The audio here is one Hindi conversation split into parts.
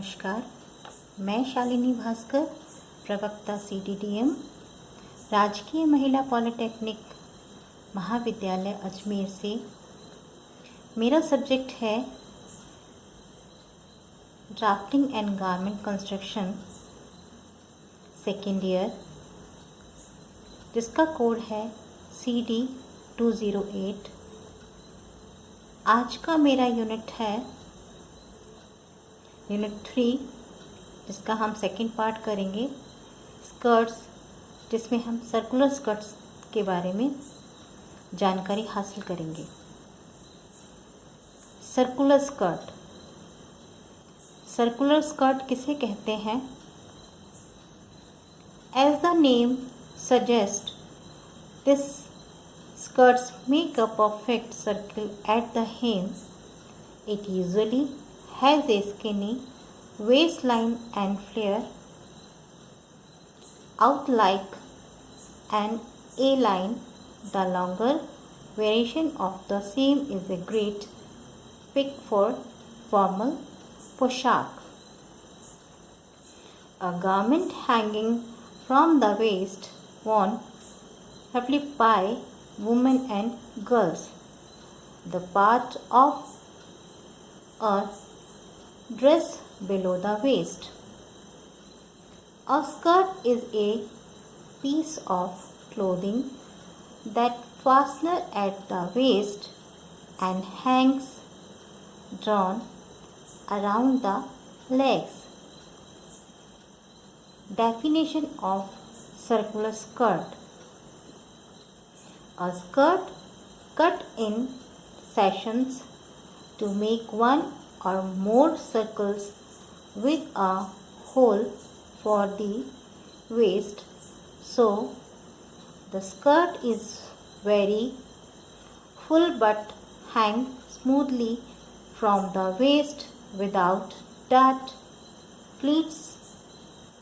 नमस्कार, मैं शालिनी भास्कर, प्रवक्ता CDDM, राजकीय महिला पॉलिटेक्निक महाविद्यालय अजमेर से। मेरा सब्जेक्ट है drafting and garment construction second year, जिसका कोड है CD 208। आज का मेरा यूनिट है यूनिट 3, जिसका हम सेकंड पार्ट करेंगे, स्कर्ट्स, जिसमें हम सर्कुलर स्कर्ट्स के बारे में जानकारी हासिल करेंगे। सर्कुलर स्कर्ट किसे कहते हैं? As the name suggest, this skirts make a perfect circle at the hem. It usually has a skinny waistline and flare out like an A-line. The longer variation of the same is a great pick for formal poshak. A garment hanging from the waist, worn roughly by women and girls. The part of a dress below the waist. A skirt is a piece of clothing that fastens at the waist and hangs drawn around the legs. Definition of circular skirt. A skirt cut in sections to make one or more circles with a hole for the waist, so the skirt is very full but hangs smoothly from the waist without dart, pleats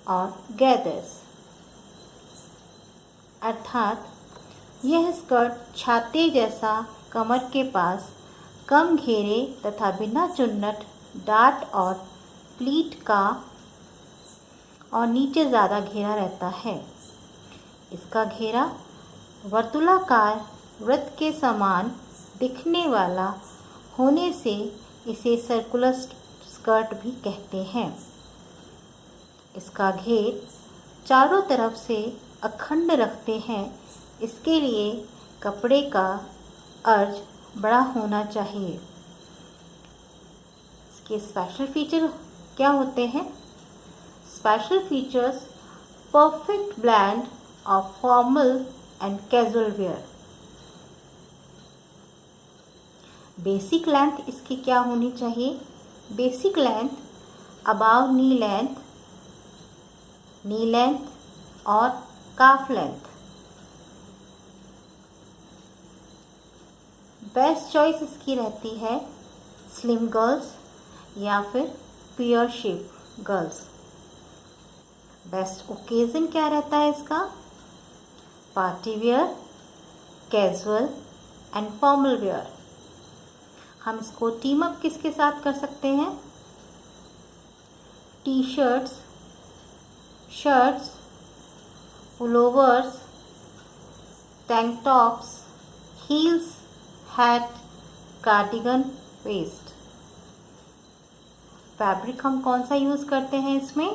or gathers. अर्थात यह स्कर्ट छाते जैसा कमर के पास कम घेरे तथा बिना चुन्नट, डाट और प्लीट का और नीचे ज़्यादा घेरा रहता है। इसका घेरा वर्तुलाकार वृत्त के समान दिखने वाला होने से इसे सर्कुलर स्कर्ट भी कहते हैं। इसका घेर चारों तरफ से अखंड रखते हैं। इसके लिए कपड़े का अर्ज बड़ा होना चाहिए। इसके स्पेशल फीचर क्या होते हैं? Special features: perfect blend of formal and casual wear. Basic length इसकी क्या होनी चाहिए? बेसिक लेंथ अबाव नी लेंथ और काफ लेंथ। बेस्ट चॉइस इसकी रहती है स्लिम गर्ल्स या फिर pear shape girls. Best occasion क्या रहता है इसका? Party wear, casual and formal wear. हम इसको टीम अप किसके साथ कर सकते हैं? T shirts, shirts, pullovers, tank tops, heels, hat, cardigan, vest. Fabric हम कौन सा यूज़ करते हैं इसमें?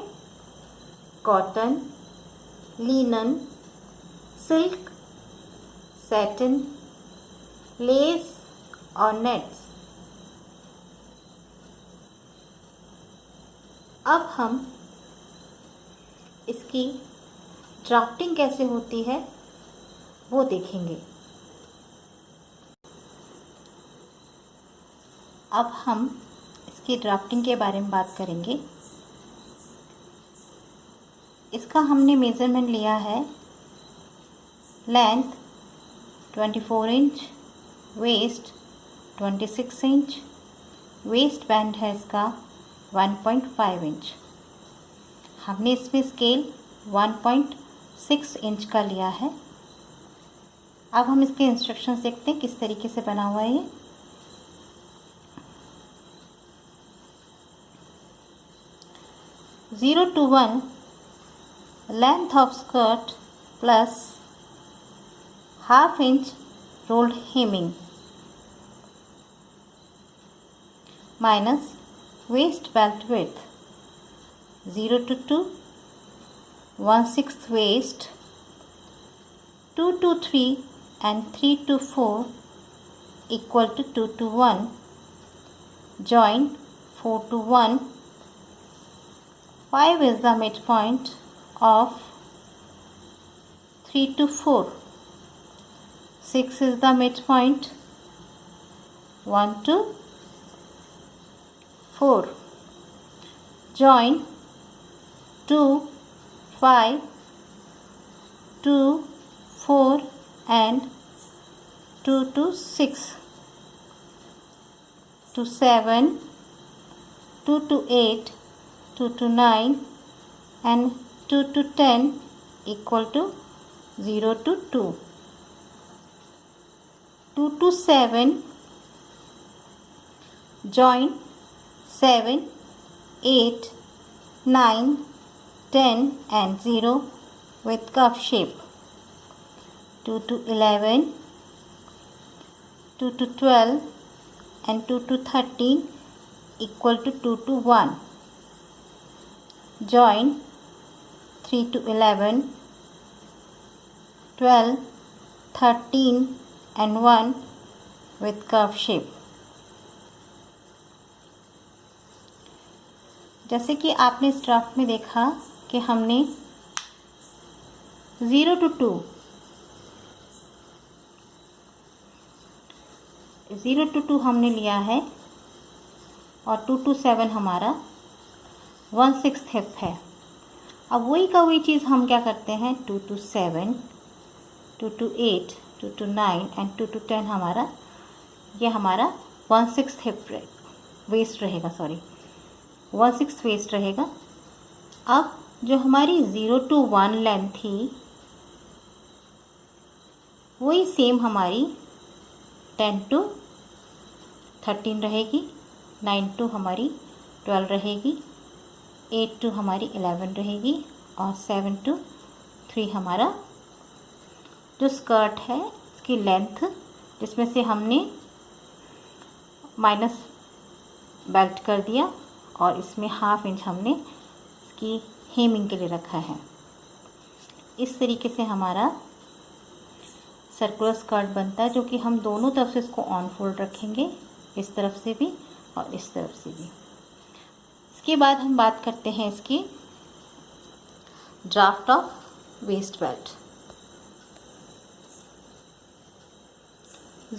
Cotton, linen, silk, satin, lace और नेट्स। अब हम इसकी ड्राफ्टिंग कैसे होती है वो देखेंगे। अब हम इसकी ड्राफ्टिंग के बारे में बात करेंगे। इसका हमने मेज़रमेंट लिया है length 24 inch, waist 26 inch, waist band है इसका 1.5 इंच। हमने इसमें स्केल 1.6 इंच का लिया है। अब हम इसके इंस्ट्रक्शंस देखते हैं किस तरीके से बना हुआ है ये। 0 to 1 length of skirt plus ½ inch rolled hemming minus waist belt width 0 to 2 1/6 waist 2 to 3 and 3 to 4 equal to 2 to 1 join 4 to 1 5 is the midpoint of 3 to 4 6 is the midpoint 1 to 4 join 2 5 2 4 and 2 to 6 to 7 2 to 8 2 to 9 and 2 to 10 equal to 0 to 2 2 to 7 join 7 8 9 10 and 0 with cuff shape 2 to 11 2 to 12 and 2 to 13 equal to 2 to 1 join 3 to 11 12 13 and 1 with curve shape। जैसे कि आपने इस ड्राफ्ट में देखा कि हमने 0 to 2 0 to 2 हमने लिया है और 2 to 7 हमारा 1/6 हिप है। अब वही का वही चीज़ हम क्या करते हैं 2 to 7 2 to 8 2 to 9 and 2 to 10 हमारा ये हमारा 1/6 हिप वेस्ट रहेगा 1/6 वेस्ट रहेगा। अब जो हमारी 0 to 1 लेंथ थी वही सेम हमारी 10 to 13 रहेगी 9 to हमारी 12 रहेगी 8 to हमारी 11 रहेगी और 7 to 3 हमारा जो स्कर्ट है इसकी लेंथ जिसमें से हमने माइनस बेल्ट कर दिया और इसमें ½ इंच हमने इसकी हेमिंग के लिए रखा है। इस तरीके से हमारा सर्कुलर स्कर्ट बनता है जो कि हम दोनों तरफ से इसको ऑन फोल्ड रखेंगे, इस तरफ से भी और इस तरफ से भी। इसके बाद हम बात करते हैं इसकी draft of waste belt.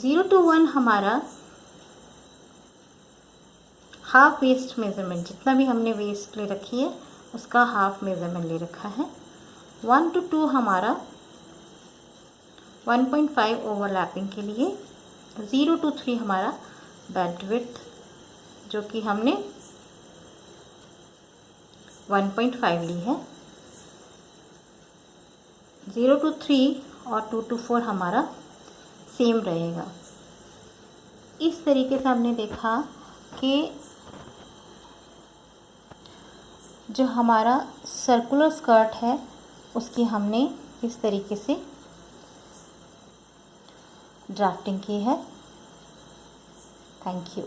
0 to 1 हमारा हाफ वेस्ट मेज़रमेंट जितना भी हमने वेस्ट ले रखी है उसका हाफ मेज़रमेंट ले रखा है। 1 to 2 हमारा 1.5 ओवरलैपिंग के लिए। 0 to 3 हमारा बेल्ट विड्थ जो कि हमने 1.5 ली है। 0 to 3 और 2 to 4 हमारा सेम रहेगा। इस तरीके से हमने देखा कि जो हमारा सर्कुलर स्कर्ट है उसकी हमने इस तरीके से ड्राफ्टिंग की है। Thank you.